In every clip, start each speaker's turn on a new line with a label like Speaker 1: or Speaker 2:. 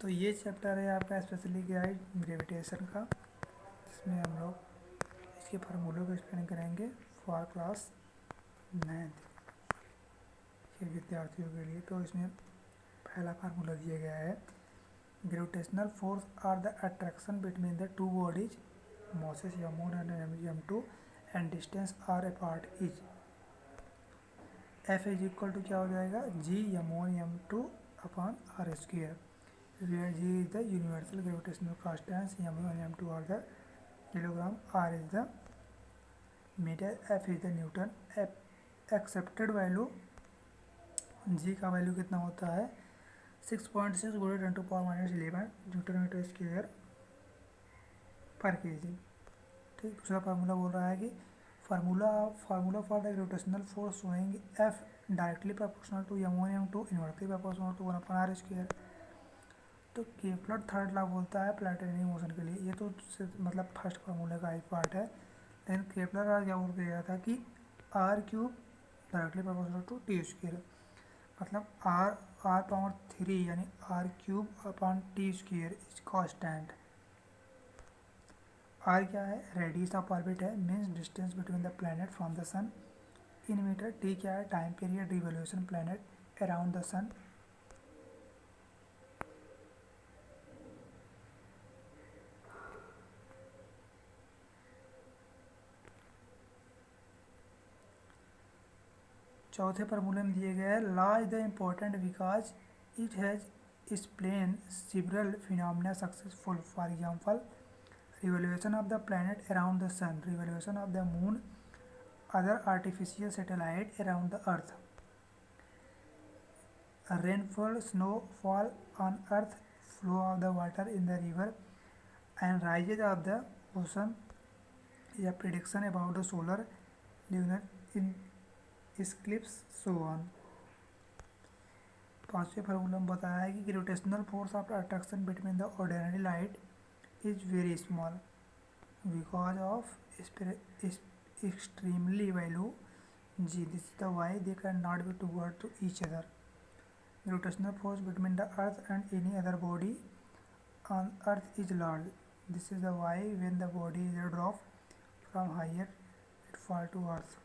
Speaker 1: तो ये चैप्टर है आपका स्पेशली ग्रेविटेशन का, जिसमें हम लोग इसके फार्मूलों को एक्सप्लेन करेंगे फॉर क्लास 9th के विद्यार्थियों के लिए। तो इसमें पहला फार्मूला दिया गया है, gravitational force are the attraction between the two bodies masses m1 and m2 and distance r apart is F is equal to क्या हो जाएगा, g m1 m2 upon r square, where g is the universal gravitational constant, m1 m2 are the kilogram, r is the meter, f is the newton। Accepted value g का value कितना होता है 6.6 गुणे 10⁻11 Newton metre square पर KG. ठीक, दूसरा formula बोल रहा है कि formula for the gravitational force showing F directly proportional to m1 m2 inversely proportional to 1/r square. तो केपलर थर्ड लॉ बोलता है प्लैनेटरी मोशन के लिए, ये तो मतलब फर्स्ट फार्मूले का एक पार्ट है। लेकिन केपलर का क्या बोल गया था कि r cube directly proportional to T square, मतलब r पावर 3 यानी r cube upon T square is constant. r क्या है, रेडियस ऑफ ऑर्बिट है, means distance between the planet from the sun in metre. t क्या है, time period revolution planet around the sun. चौथे फार्मूले में दिए गए law is the important because it has explain several phenomena successful, for example revolution of the planet around the sun, revolution of the moon, other artificial satellite around the earth, rainfall, snowfall on earth, flow of the water in the river and rises of the ocean, या prediction about the solar lunar eclipse, so on। पांचवें formula में बताया है कि gravitational force of attraction between the ordinary light is very small because of extremely value g, this is the why they can not be toward to each other. Gravitational force between the earth and any other body on earth is large, this is the why when the body is drop from higher it fall to earth.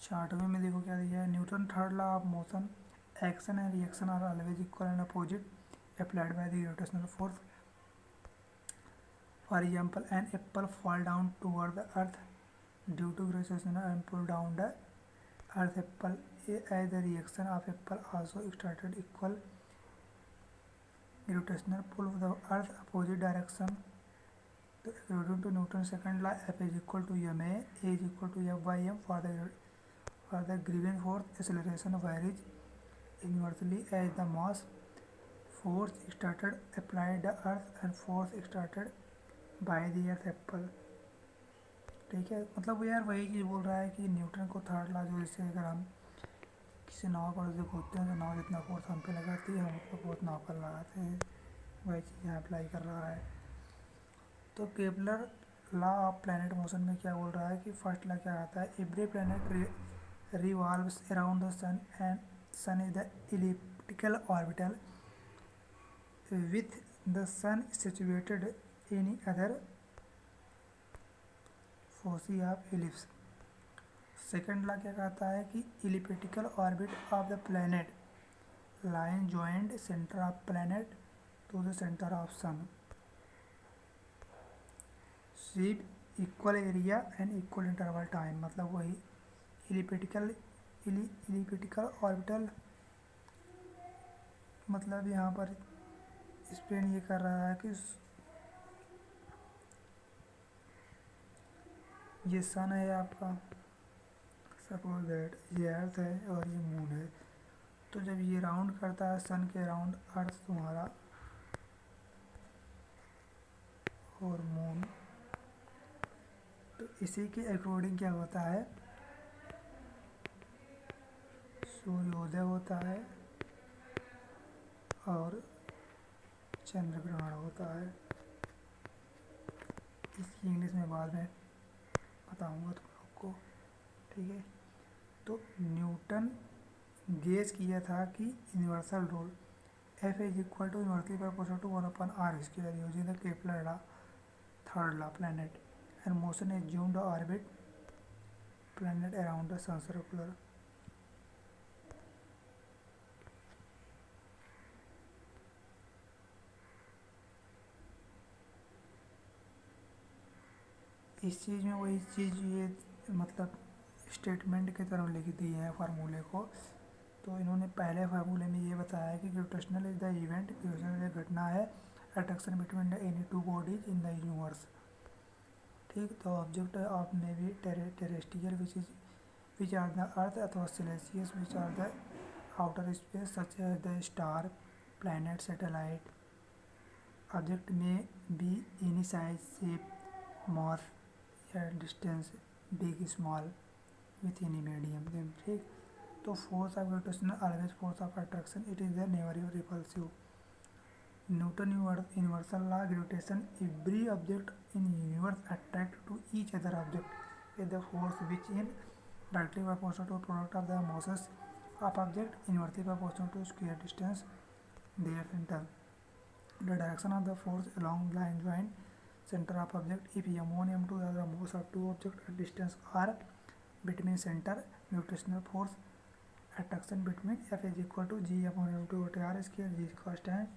Speaker 1: चार्टवे में देखो क्या दिया है, Newton third law of motion, action and reaction are always equal and opposite applied by the gravitational force. For example an apple fall down toward the earth due to gravitation and pull down the earth apple as the reaction of apple also started equal gravitational pull of the earth opposite direction। तो according to Newton second law, F is equal to ma, A is equal to F by m for the given force, acceleration varies inversely as the mass, force started applied the earth and force started by the earth apple। ठीक है, मतलब यार वही चीज़ बोल रहा है कि Newton को थर्ड लॉ जो, जैसे अगर हम किसी नाव पर से कूदते हैं तो नाव जितना फोर्स हम पे लगाती है हम उसका फोर्स नाव पर लगाते हैं, वही चीज़ यहाँ अप्लाई कर रहा है। तो Kepler law of planet motion में क्या बोल रहा है कि फर्स्ट लॉ क्या आता है, every planet revolves around the sun and sun is the elliptical orbital with the sun situated in other foci of ellipse. Second law क्या कहता है कि elliptical orbit of the planet line joint centre of planet to the centre of sun, sweep equal area and equal interval time. मतलब वही elliptical orbital, मतलब यहाँ पर explain ये कर रहा है कि ये सन है आपका, सपोज दैट ये अर्थ है और ये मून है, तो जब ये राउंड करता है सन के अराउंड अर्थ तुम्हारा और मून, तो इसी के अकॉर्डिंग क्या होता है, सूर्योदय होता है और चंद्र ग्रहण होता है। इसकी इंग्लिश में बाद में बताऊंगा तुम लोग को, ठीक है। तो न्यूटन गेस किया था कि universal rule F is equal to inversely proportional to 1/r² using the Kepler third law planet and motion assumed to orbit planet around the sun circular. इस चीज़ में वही चीज़ ये मतलब स्टेटमेंट की तरह लिख दी है फार्मूले को। तो इन्होंने पहले फार्मूले में ये बताया कि gravitational is the event, gravitational एक घटना है, attraction between the any two bodies in the universe, ठीक। तो object of may be terrestrial which are the earth अथवा celestial which are the outer space such as the star, planet, satellite. Object में be any size, shape, mass या distance, big, small, with any medium them, ठीक। तो force of gravitation always force of attraction, it is the never repulsive. Newton universal law gravitation, every object in universe attract to each other object with the force which in directly proportional to product of the masses of object inversely proportional to square distance their centre. The direction of the force along line joint center of object if m1 m2 are the mass of two objects at distance r between center, gravitational force attraction between F is equal to g upon m2 बटे r square, g constant.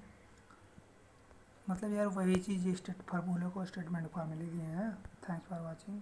Speaker 1: मतलब यार वही चीज़ फार्मूले को statement form में लिखे हैं। Thanks for watching.